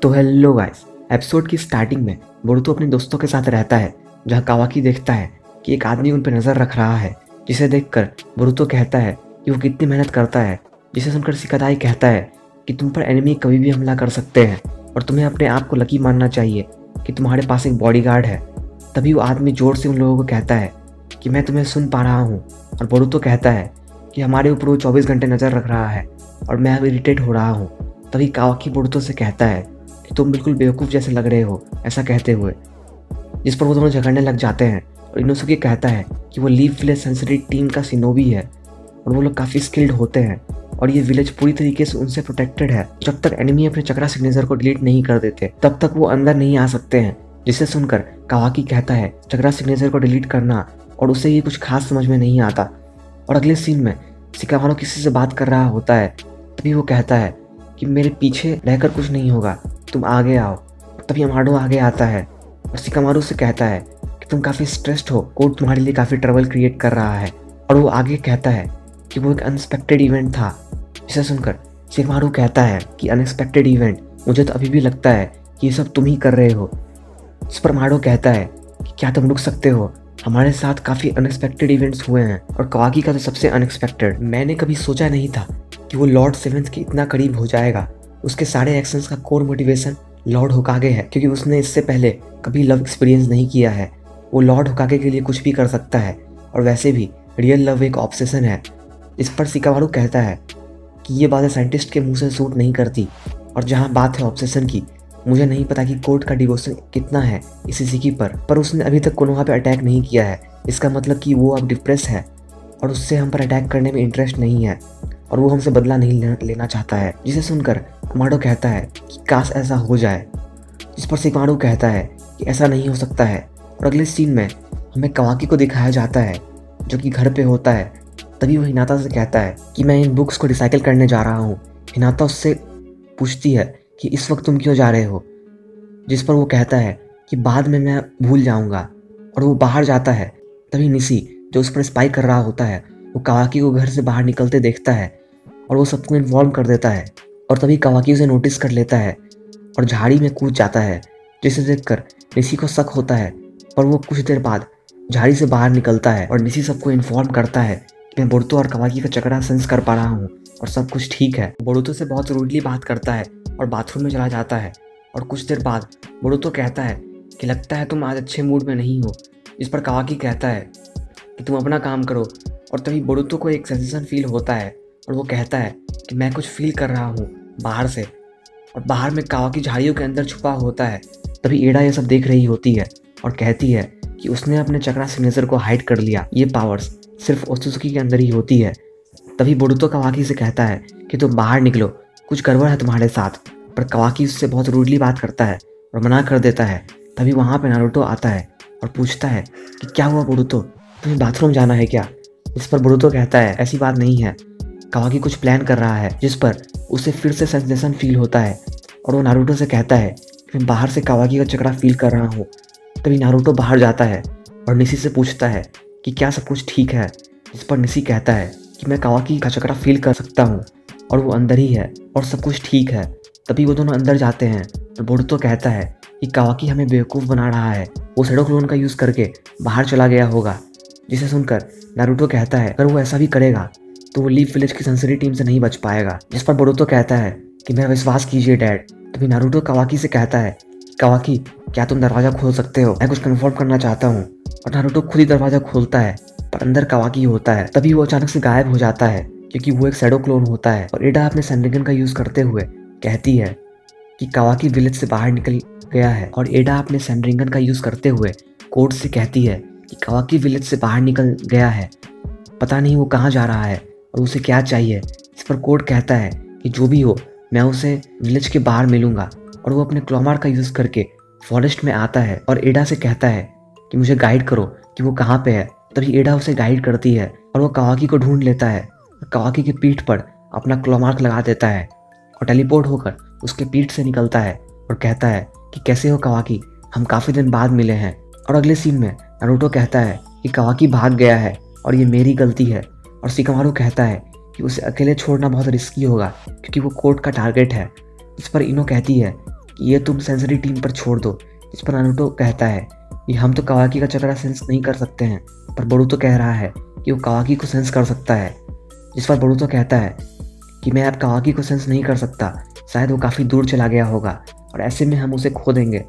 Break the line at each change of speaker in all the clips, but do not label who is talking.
तो hello guys, episode की starting में बोरुतो अपने दोस्तों के साथ रहता है, जहां कावाकी देखता है कि एक आदमी उन पर नजर रख रहा है, जिसे देखकर बोरुतो कहता है कि वो कितनी मेहनत करता है। जिसे सुनकर शिकादाई कहता है कि तुम पर एनिमी कभी भी हमला कर सकते हैं और तुम्हें अपने आप को लकी मानना चाहिए कि तुम्हारे पास एक बॉडीगार्ड है। तभी वो आदमी जोर से उन लोगों को कहता है कि मैं तुम्हें सुन पा रहा हूँ, और बोरुतो कहता है कि हमारे ऊपर वो 24 घंटे नज़र रख रहा है और मैं अब इरिटेट हो रहा हूँ। तभी कावाकी बोरुतो से कहता है कि तुम बिल्कुल बेवकूफ़ जैसे लग रहे हो, ऐसा कहते हुए, जिस पर वो दोनों झगड़ने लग जाते हैं। और इनोसुके कहता है कि वो लीफ विलेज सेंसिटिव टीम का शिनोबी है और वो लोग काफ़ी स्किल्ड होते हैं और ये विलेज पूरी तरीके से उनसे प्रोटेक्टेड है। जब तक एनिमी अपने चक्रा सिग्नेचर को डिलीट नहीं कर देते तब तक वो अंदर नहीं आ सकते हैं। जिसे सुनकर कावाकी कहता है चक्रा सिग्नेचर को डिलीट करना, और उसे ये कुछ खास समझ में नहीं आता। और अगले सीन में शिकामारू किसी से बात कर रहा होता है। तभी वो कहता है कि मेरे पीछे रहकर कुछ नहीं होगा, तुम आगे आओ। तभी अमाडो आगे आता है और शिकामारू से कहता है कि तुम काफ़ी स्ट्रेस्ड हो, कोड तुम्हारे लिए काफ़ी ट्रबल क्रिएट कर रहा है। और वो आगे कहता है कि वो एक अनएक्सपेक्टेड इवेंट था। जिसे सुनकर शिकामारू कहता है कि अनएक्सपेक्टेड इवेंट, मुझे तो अभी भी लगता है कि ये सब तुम ही कर रहे हो। इस पर अमाडो कहता है कि क्या तुम रुक सकते हो, हमारे साथ काफ़ी अनएक्सपेक्टेड इवेंट्स हुए हैं। और कावाकी का तो सबसे अनएक्सपेक्टेड, मैंने कभी सोचा नहीं था कि वो लॉर्ड सेवेंथ के इतना करीब हो जाएगा। उसके सारे एक्शंस का कोर मोटिवेशन लॉर्ड होकागे है, क्योंकि उसने इससे पहले कभी लव एक्सपीरियंस नहीं किया है। वो लॉर्ड होकागे के लिए कुछ भी कर सकता है, और वैसे भी रियल लव एक ऑब्सेशन है। इस पर शिकामारू कहता है कि ये बातें साइंटिस्ट के मुंह से सूट नहीं करती, और जहाँ बात है ऑब्सेशन की, मुझे नहीं पता कि कोर्ट का डिवोशन कितना है इस इशिकी पर उसने अभी तक कोनोहा पे अटैक नहीं किया है। इसका मतलब कि वो अब डिप्रेस है और उससे हम पर अटैक करने में इंटरेस्ट नहीं है, और वो हमसे बदला नहीं लेना चाहता है। जिसे सुनकर अमाडो कहता है कि काश ऐसा हो जाए। जिस पर शिकामारू कहता है कि ऐसा नहीं हो सकता है। और अगले सीन में हमें कावाकी को दिखाया जाता है, जो कि घर पे होता है। तभी वो हिनाता से कहता है कि मैं इन बुक्स को रिसाइकिल करने जा रहा हूँ। हिनाता उससे पूछती है कि इस वक्त तुम क्यों जा रहे हो, जिस पर वो कहता है कि बाद में मैं भूल जाऊंगा। और वो बाहर जाता है। तभी निशी, जो उस पर स्पाई कर रहा होता है, वो कावाकी को घर से बाहर निकलते देखता है और वो सबको इन्फॉर्म कर देता है। और तभी कावाकी उसे नोटिस कर लेता है और झाड़ी में कूद जाता है, जिसे देखकर निशी को शक होता है। और वो कुछ देर बाद झाड़ी से बाहर निकलता है और निशी सबको इन्फॉर्म करता है कि मैं बोरुतो और कावाकी का चक्रा सेंस कर पा रहा हूँ और सब कुछ ठीक है। बोरुतो से बहुत रूडली बात करता है और बाथरूम में चला जाता है। और कुछ देर बाद बोरुतो कहता है कि लगता है तुम आज अच्छे मूड में नहीं हो। इस पर कावाकी कहता है कि तुम अपना काम करो। और तभी बोरुतो को एक सेंसेशन फील होता है और वो कहता है कि मैं कुछ फील कर रहा हूँ बाहर से। और बाहर में कावाकी झाड़ियों के अंदर छुपा होता है। तभी एडा ये सब देख रही होती है और कहती है कि उसने अपने चक्रा सिग्नेचर को हाइड कर लिया, ये पावर्स सिर्फ ओत्सुकी के अंदर ही होती है। तभी बोरुतो कावाकी से कहता है कि तुम बाहर निकलो, कुछ गड़बड़ है तुम्हारे साथ। पर कावाकी उससे बहुत रूडली बात करता है और मना कर देता है। तभी वहाँ पे नारुतो आता है और पूछता है कि क्या हुआ बोरुतो, तुम्हें बाथरूम जाना है क्या। इस पर बोरुतो कहता है ऐसी बात नहीं है, कावाकी कुछ प्लान कर रहा है। जिस पर उसे फिर से सेंसेशन फील होता है और वो नारुतो से कहता है कि मैं बाहर से कावाकी का चक्रा फील कर रहा हूँ। तभी नारुतो बाहर जाता है और निशी से पूछता है कि क्या सब कुछ ठीक है। इस पर निशी कहता है कि मैं कावाकी का चक्रा फील कर सकता हूँ और वो अंदर ही है और सब कुछ ठीक है। तभी वो दोनों अंदर जाते हैं और बोरुतो कहता है कि कावाकी हमें बेवकूफ़ बना रहा है, वो शैडो क्लोन का यूज़ करके बाहर चला गया होगा। जिसे सुनकर नारुतो कहता है अगर वो ऐसा भी करेगा तो वो लीफ विलेज की सेंसिटिव टीम से नहीं बच पाएगा। जिस पर बोरुतो कहता है कि मेरा विश्वास कीजिए डैड। तभी नारुतो कावाकी से कहता है कावाकी क्या तुम दरवाज़ा खोल सकते हो, मैं कुछ कन्फर्म करना चाहता हूँ। और नारुतो खुद ही दरवाज़ा खोलता है, पर अंदर कावाकी होता है। तभी वो अचानक से गायब हो जाता है, क्योंकि वो एक शैडो क्लोन होता है। और एडा अपने सैनरिगन का यूज़ करते हुए कहती है कि कावाकी विलेज से बाहर निकल गया है। और एडा अपने सैनरिगन का यूज़ करते हुए कोड से कहती है कि कावाकी विलेज से बाहर निकल गया है, पता नहीं वो कहाँ जा रहा है और उसे क्या चाहिए। इस पर कोड कहता है कि जो भी हो मैं उसे विलेज के बाहर मिलूंगा। और वो अपने क्लॉमार का यूज़ करके फॉरेस्ट में आता है और एडा से कहता है कि मुझे गाइड करो कि वो कहाँ पे है। तभी एडा उसे गाइड करती है और वो कावाकी को ढूंढ लेता है और कावाकी की पीठ पर अपना क्लॉमार्क लगा देता है और टेलीपोर्ट होकर उसके पीठ से निकलता है और कहता है कि कैसे हो कावाकी, हम काफ़ी दिन बाद मिले हैं। और अगले सीन में नारुतो कहता है कि कावाकी भाग गया है और ये मेरी गलती है। और शिकामारू कहता है कि उसे अकेले छोड़ना बहुत रिस्की होगा, क्योंकि वो कोर्ट का टारगेट है। इस पर इनो कहती है कि ये तुम सेंसरी टीम पर छोड़ दो। जिस पर नारुतो कहता है कि हम तो कावाकी का चक्रा सेंस नहीं कर सकते हैं, पर बोरुतो कह रहा है कि वो कावाकी को सेंस कर सकता है। जिस पर बोरुतो कहता है कि मैं अब कावाकी को सेंस नहीं कर सकता, शायद वो काफ़ी दूर चला गया होगा और ऐसे में हम उसे खो देंगे।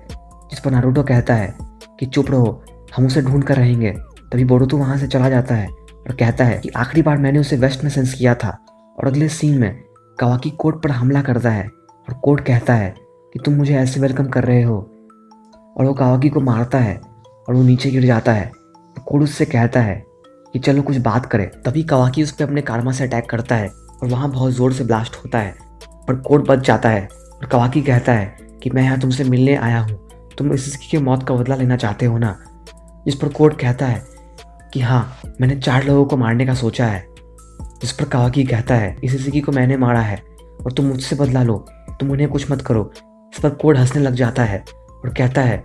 जिस पर नारुतो कहता है कि चुप रहो, हम उसे ढूंढ कर रहेंगे। तभी बोरुतो वहाँ से चला जाता है और कहता है कि आखिरी बार मैंने उसे वेस्ट में सेंस किया था। और अगले सीन में कावाकी कोर्ट पर हमला करता है और कोर्ट कहता है कि तुम मुझे ऐसे वेलकम कर रहे हो, और वो कावाकी को मारता है और वो नीचे गिर जाता है। तो कोर्ट उससे कहता है कि चलो कुछ बात करें। तभी कावाकी उस पर अपने कारमा से अटैक करता है और वहाँ बहुत ज़ोर से ब्लास्ट होता है, पर कोर्ट बच जाता है। और कावाकी कहता है कि मैं यहाँ तुमसे मिलने आया हूँ, तुम इसिसकी की मौत का बदला लेना चाहते हो ना। जिस पर कोर्ट कहता है कि हाँ, मैंने 4 लोगों को मारने का सोचा है। जिस पर कावाकी कहता है इसिसकी को मैंने मारा है और तुम मुझसे बदला लो, तुम उन्हें कुछ मत करो। इस पर कोर्ट हंसने लग जाता है और कहता है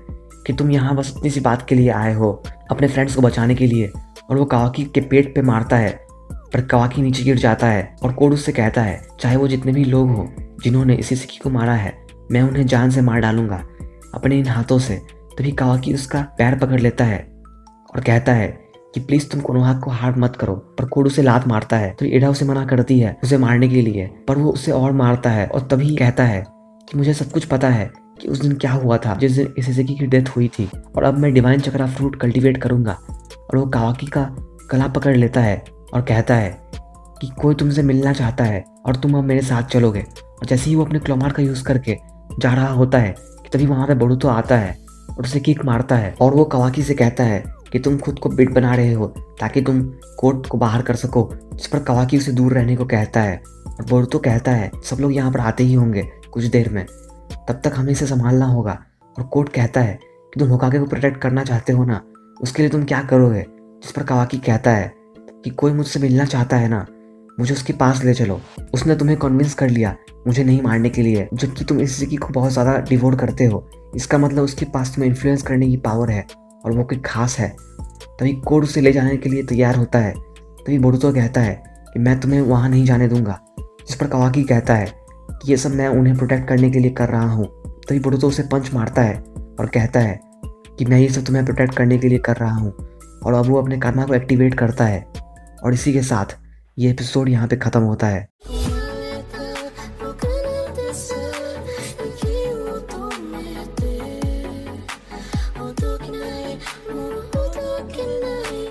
कि तुम यहाँ बस इतनी सी बात के लिए आए हो, अपने फ्रेंड्स को बचाने के लिए। और वो कावाकी के पेट पे मारता है, पर कावाकी नीचे गिर जाता है। और कोर्ट उससे कहता है चाहे वो जितने भी लोग हो जिन्होंने इसिसकी को मारा है, मैं उन्हें जान से मार डालूंगा अपने इन हाथों से। तभी कावाकी उसका पैर पकड़ लेता है और कहता है कि प्लीज तुम कोनोहा को हार मत करो। पर कोड उसे लात मारता है तो एडा उसे मना करती है उसे मारने के लिए, पर वो उसे और मारता है। और तभी कहता है कि मुझे सब कुछ पता है कि उस दिन क्या हुआ था जिस दिन इसिसकी की डेथ हुई थी, और अब मैं डिवाइन चक्रा फ्रूट कल्टीवेट करूंगा। और वो कावाकी का गला पकड़ लेता है और कहता है कि कोई तुमसे मिलना चाहता है और तुम अब मेरे साथ चलोगे। और जैसे ही वो अपने क्लोमार का यूज करके जा रहा होता है कि तभी वहां पे बोरुतो आता है और उसे किक मारता है। और वो कावाकी से कहता है कि तुम खुद को बिट बना रहे हो ताकि तुम कोर्ट को बाहर कर सको। जिस पर कावाकी उसे दूर रहने को कहता है और बोरुतो कहता है सब लोग यहाँ पर आते ही होंगे कुछ देर में, तब तक हमें इसे संभालना होगा। और कोर्ट कहता है कि तुम होकागे को प्रोटेक्ट करना चाहते हो ना, उसके लिए तुम क्या करोगे। जिस पर कावाकी कहता है कि कोई मुझसे मिलना चाहता है ना, मुझे उसके पास ले चलो, उसने तुम्हें कन्विंस कर लिया मुझे नहीं मारने के लिए, जबकि तुम इसिसकी को बहुत ज़्यादा डिवोट करते हो। इसका मतलब उसके पास तुम्हें इन्फ्लुएंस करने की पावर है और वो कोई खास है। तभी कोड उसे ले जाने के लिए तैयार होता है। तभी बोरुतो कहता है कि मैं तुम्हें वहाँ नहीं जाने दूंगा। जिस पर कावाकी कहता है कि ये सब मैं उन्हें प्रोटेक्ट करने के लिए कर रहा हूँ। तभी बोरुतो उसे पंच मारता है और कहता है कि मैं ये सब तुम्हें प्रोटेक्ट करने के लिए कर रहा हूँ। और अब वो अपने कर्मा को एक्टिवेट करता है और इसी के साथ ये एपिसोड यहाँ पे ख़त्म होता है।